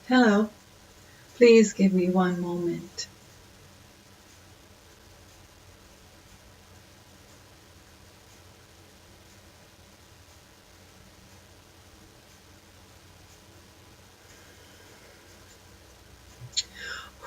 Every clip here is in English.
Hello, please give me one moment.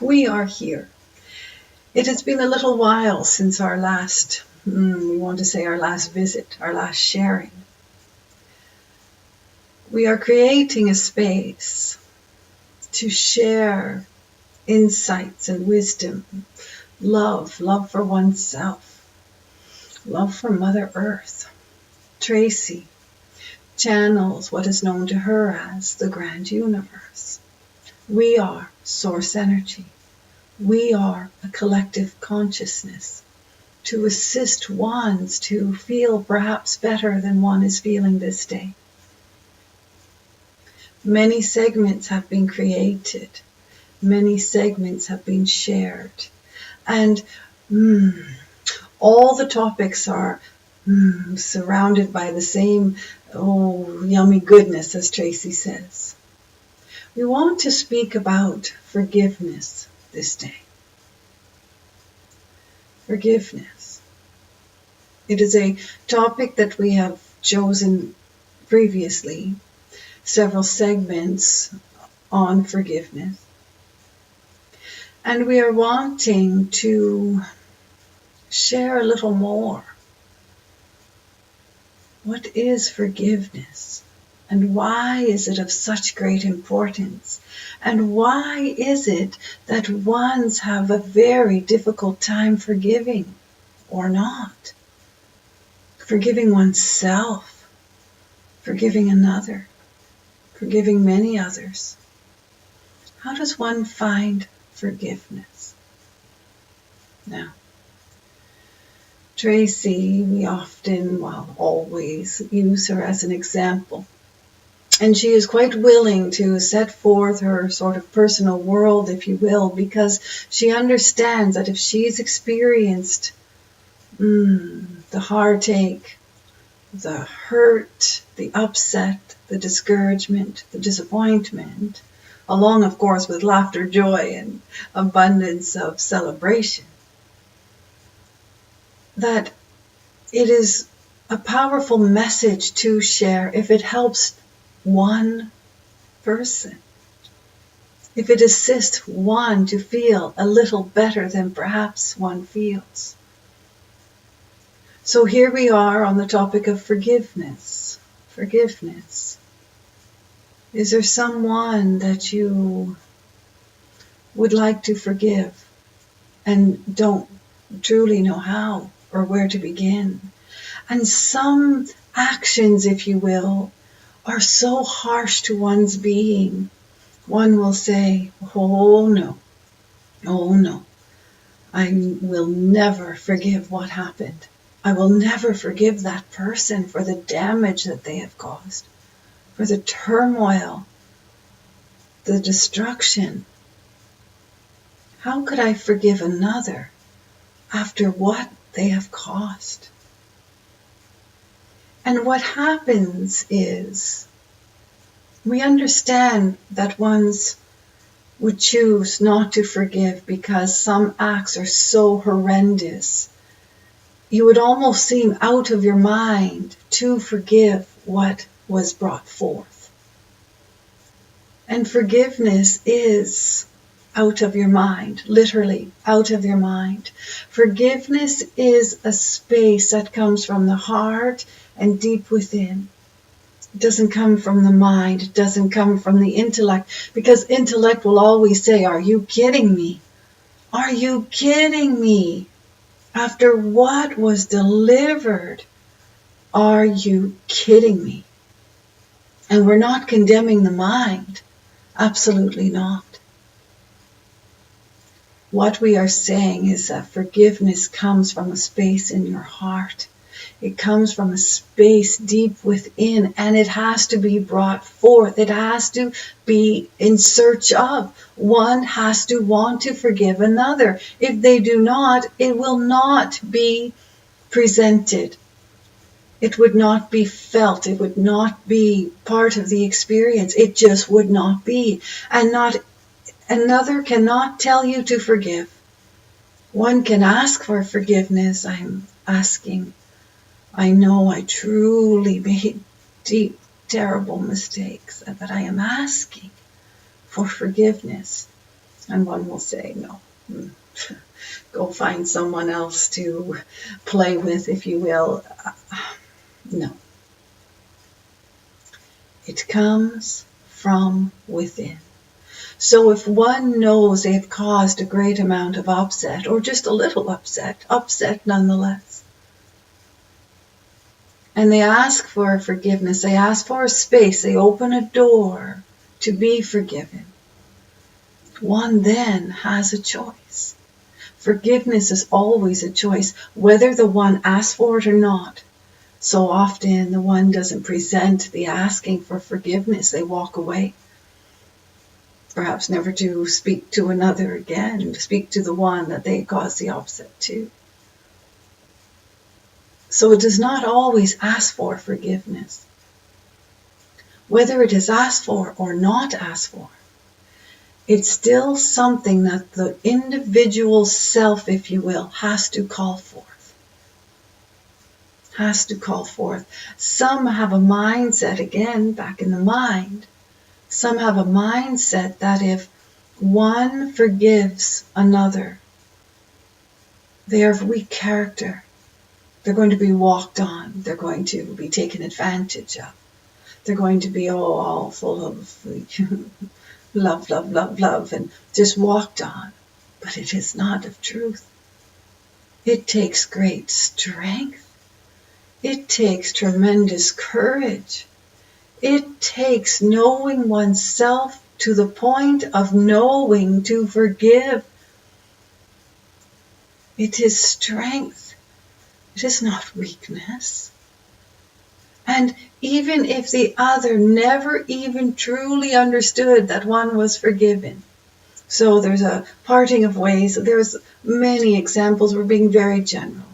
We are here. It has been a little while since our last, we want to say our last visit, our last sharing. We are creating a space to share insights and wisdom, love for oneself, love for Mother Earth. Tracy channels what is known to her as the grand universe. We are source energy. We are a collective consciousness to assist ones to feel perhaps better than one is feeling this day. Many segments have been created. Many segments have been shared. And all the topics are surrounded by the same, yummy goodness, as Tracy says. We want to speak about forgiveness this day. Forgiveness. It is a topic that we have chosen previously, several segments on forgiveness. And we are wanting to share a little more. What is forgiveness? And why is it of such great importance? And why is it that ones have a very difficult time forgiving or not? Forgiving oneself, forgiving another, forgiving many others. How does one find forgiveness? Now, Tracy, we often, always use her as an example. And she is quite willing to set forth her sort of personal world, if you will, because she understands that if she's experienced the heartache, the hurt, the upset, the discouragement, the disappointment, along, of course, with laughter, joy, and abundance of celebration, that it is a powerful message to share if it helps one person, if it assists one to feel a little better than perhaps one feels. So here we are on the topic of forgiveness. Forgiveness. Is there someone that you would like to forgive and don't truly know how or where to begin? And some actions, if you will, are so harsh to one's being. One will say, oh no, I will never forgive what happened. I will never forgive that person for the damage that they have caused, for the turmoil, the destruction. How could I forgive another after what they have caused? And what happens is we understand that ones would choose not to forgive because some acts are so horrendous. You would almost seem out of your mind to forgive what was brought forth. And forgiveness is out of your mind, literally out of your mind. Forgiveness is a space that comes from the heart and deep within. It doesn't come from the mind. It doesn't come from the intellect, because intellect will always say, are you kidding me? Are you kidding me? After what was delivered, are you kidding me? And we're not condemning the mind. Absolutely not. What we are saying is that forgiveness comes from a space in your heart. It comes from a space deep within, and it has to be brought forth. It has to be in search of. One has to want to forgive another. If they do not, it will not be presented. It would not be felt. It would not be part of the experience. It just would not be. And not another cannot tell you to forgive. One can ask for forgiveness. I'm asking. I know I truly made deep, terrible mistakes, but I am asking for forgiveness. And one will say, no, go find someone else to play with, if you will. No. It comes from within. So if one knows they've caused a great amount of upset, or just a little upset nonetheless, and they ask for forgiveness, they ask for a space, they open a door to be forgiven, one then has a choice. Forgiveness is always a choice, whether the one asks for it or not. So often the one doesn't present the asking for forgiveness, they walk away. Perhaps never to speak to another again, to speak to the one that they caused the upset to. So it does not always ask for forgiveness. Whether it is asked for or not asked for, it's still something that the individual self, if you will, has to call forth. Has to call forth. Some have a mindset, again, back in the mind, some have a mindset that if one forgives another, they are of weak character. They're going to be walked on. They're going to be taken advantage of. They're going to be all full of love, love, love, love, and just walked on. But it is not of truth. It takes great strength. It takes tremendous courage. It takes knowing oneself to the point of knowing to forgive. It is strength. It is not weakness. And even if the other never even truly understood that one was forgiven, so there's a parting of ways, there's many examples, we're being very general.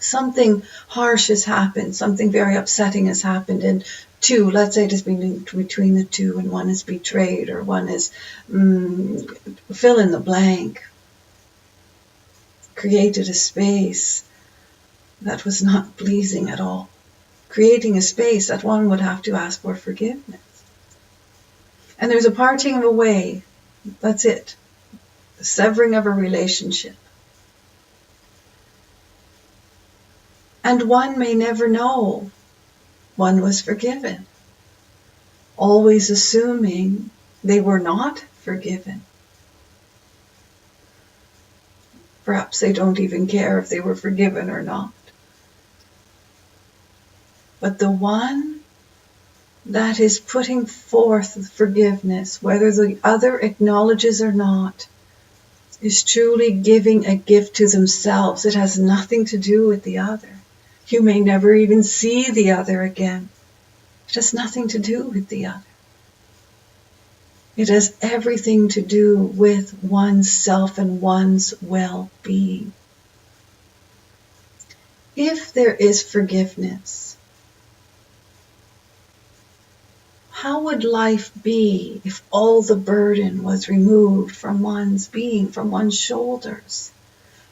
Something harsh has happened, something very upsetting has happened, and two, let's say it has been between the two, and one is betrayed, or one is, fill in the blank, created a space that was not pleasing at all. Creating a space that one would have to ask for forgiveness. And there's a parting of a way, that's it. The severing of a relationship. And one may never know one was forgiven, always assuming they were not forgiven. Perhaps they don't even care if they were forgiven or not. But the one that is putting forth forgiveness, whether the other acknowledges or not, is truly giving a gift to themselves. It has nothing to do with the other. You may never even see the other again. It has nothing to do with the other. It has everything to do with oneself and one's well-being. If there is forgiveness, how would life be if all the burden was removed from one's being, from one's shoulders?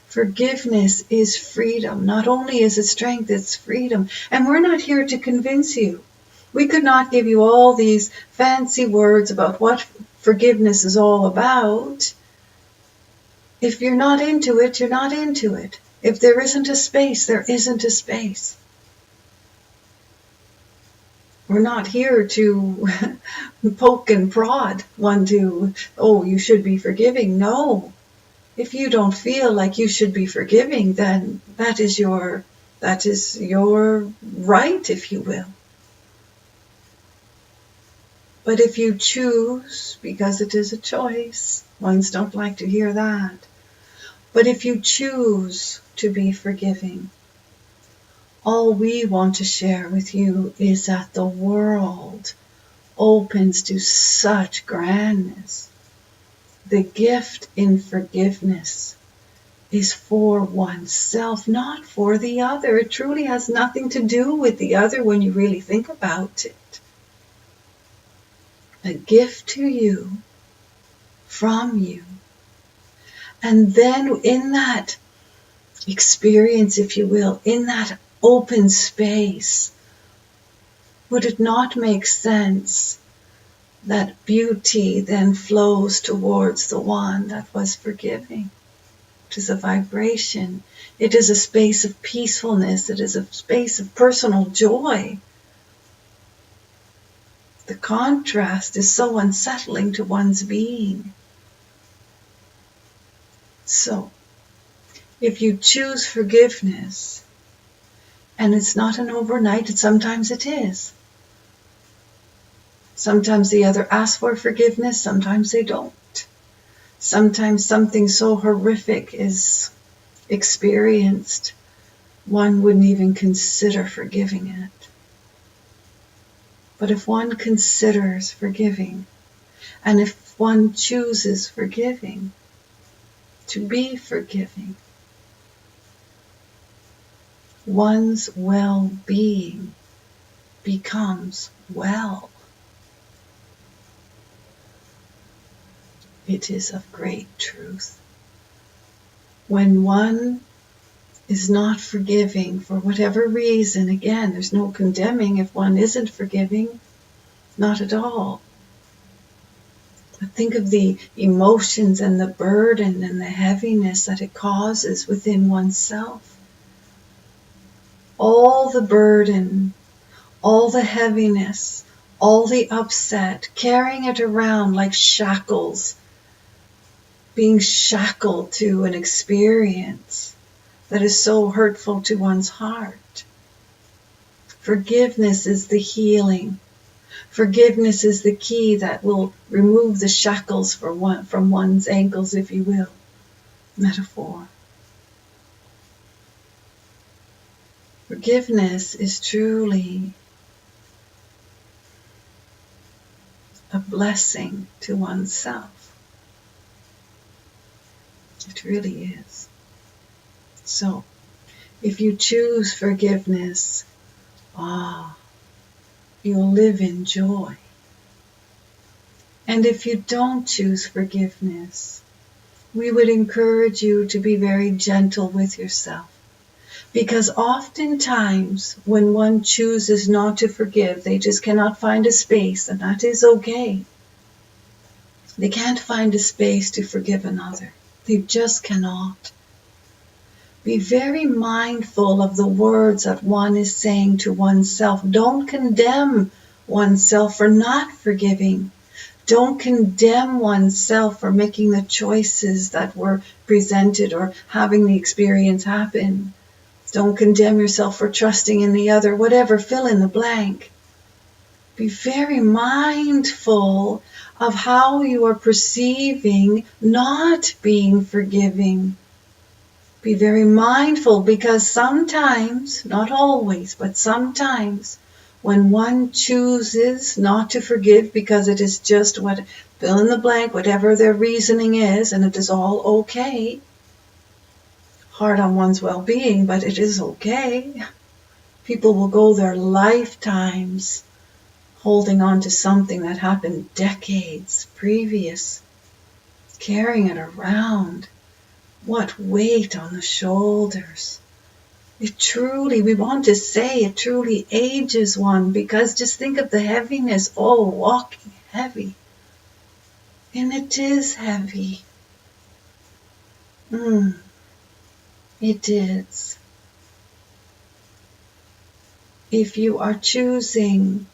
Forgiveness is freedom. Not only is it strength, it's freedom. And we're not here to convince you. We could not give you all these fancy words about what forgiveness is all about. If you're not into it, you're not into it. If there isn't a space, there isn't a space. We're not here to poke and prod one to, oh, you should be forgiving. No. If you don't feel like you should be forgiving, then that is your right, if you will. But if you choose, because it is a choice, ones don't like to hear that, but if you choose to be forgiving, all we want to share with you is that the world opens to such grandness. The gift in forgiveness is for oneself, not for the other. It truly has nothing to do with the other when you really think about it. A gift to you, from you. And then in that experience, if you will, in that open space, would it not make sense that beauty then flows towards the one that was forgiving? It is a vibration. It is a space of peacefulness. It is a space of personal joy. The contrast is so unsettling to one's being. So, if you choose forgiveness, and it's not an overnight, sometimes it is. Sometimes the other asks for forgiveness, sometimes they don't. Sometimes something so horrific is experienced, one wouldn't even consider forgiving it. But if one considers forgiving, and if one chooses forgiving, to be forgiving, one's well-being becomes well. It is of great truth. When one is not forgiving for whatever reason, again, there's no condemning if one isn't forgiving, not at all. But think of the emotions and the burden and the heaviness that it causes within oneself. All the burden, all the heaviness, all the upset, carrying it around like shackles, being shackled to an experience that is so hurtful to one's heart. Forgiveness is the healing. Forgiveness is the key that will remove the shackles from one's ankles, if you will. Metaphor. Forgiveness is truly a blessing to oneself. It really is. So, if you choose forgiveness, you'll live in joy. And if you don't choose forgiveness, we would encourage you to be very gentle with yourself. Because oftentimes, when one chooses not to forgive, they just cannot find a space, and that is okay. They can't find a space to forgive another. They just cannot. Be very mindful of the words that one is saying to oneself. Don't condemn oneself for not forgiving. Don't condemn oneself for making the choices that were presented or having the experience happen. Don't condemn yourself for trusting in the other, whatever, fill in the blank. Be very mindful of how you are perceiving not being forgiving. Be very mindful, because sometimes, not always, but sometimes, when one chooses not to forgive because it is just what, fill in the blank, whatever their reasoning is, and it is all okay. Hard on one's well-being, but it is okay. People will go their lifetimes holding on to something that happened decades previous, carrying it around. What weight on the shoulders. It truly, we want to say, it truly ages one, because just think of the heaviness. Oh, walking heavy. And it is heavy. It is. If you are choosing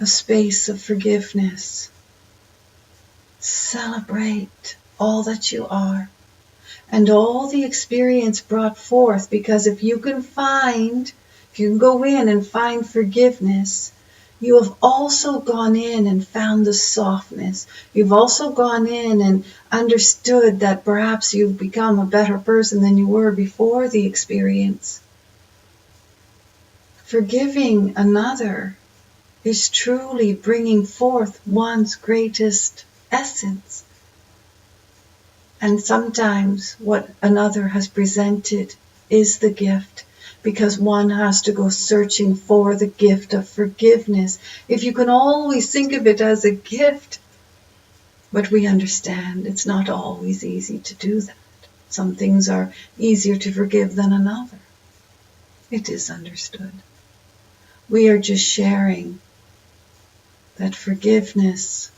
a space of forgiveness, celebrate all that you are and all the experience brought forth, because if you can go in and find forgiveness, you have also gone in and found the softness. You've also gone in and understood that perhaps you've become a better person than you were before the experience. Forgiving another is truly bringing forth one's greatest essence. And sometimes what another has presented is the gift, because one has to go searching for the gift of forgiveness. If you can always think of it as a gift, but we understand it's not always easy to do that. Some things are easier to forgive than another. It is understood. We are just sharing that forgiveness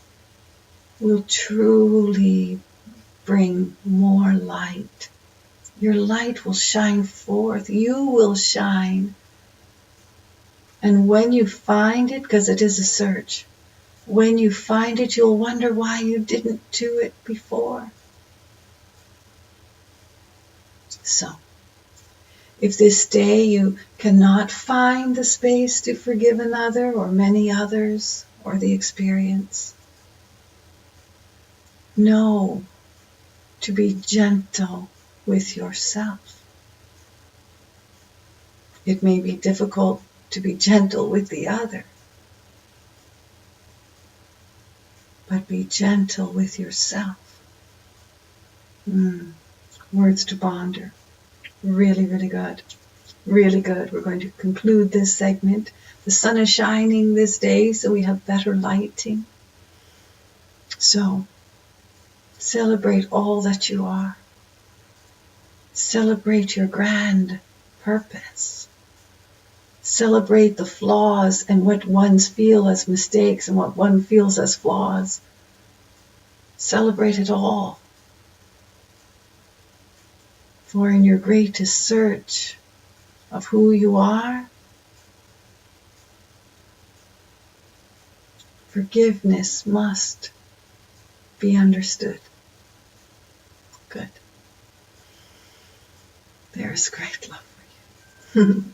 will truly bring more light. Your light will shine forth. You will shine. And when you find it, because it is a search, when you find it, you'll wonder why you didn't do it before. So, if this day you cannot find the space to forgive another or many others or the experience, know to be gentle with yourself. It may be difficult to be gentle with the other, but be gentle with yourself. Words to ponder. Really, really good. Really good. We're going to conclude this segment. The sun is shining this day, so we have better lighting. So, celebrate all that you are. Celebrate your grand purpose. Celebrate the flaws and what ones feel as mistakes and what one feels as flaws. Celebrate it all. For in your greatest search of who you are, forgiveness must be understood. Good. There is great love for you.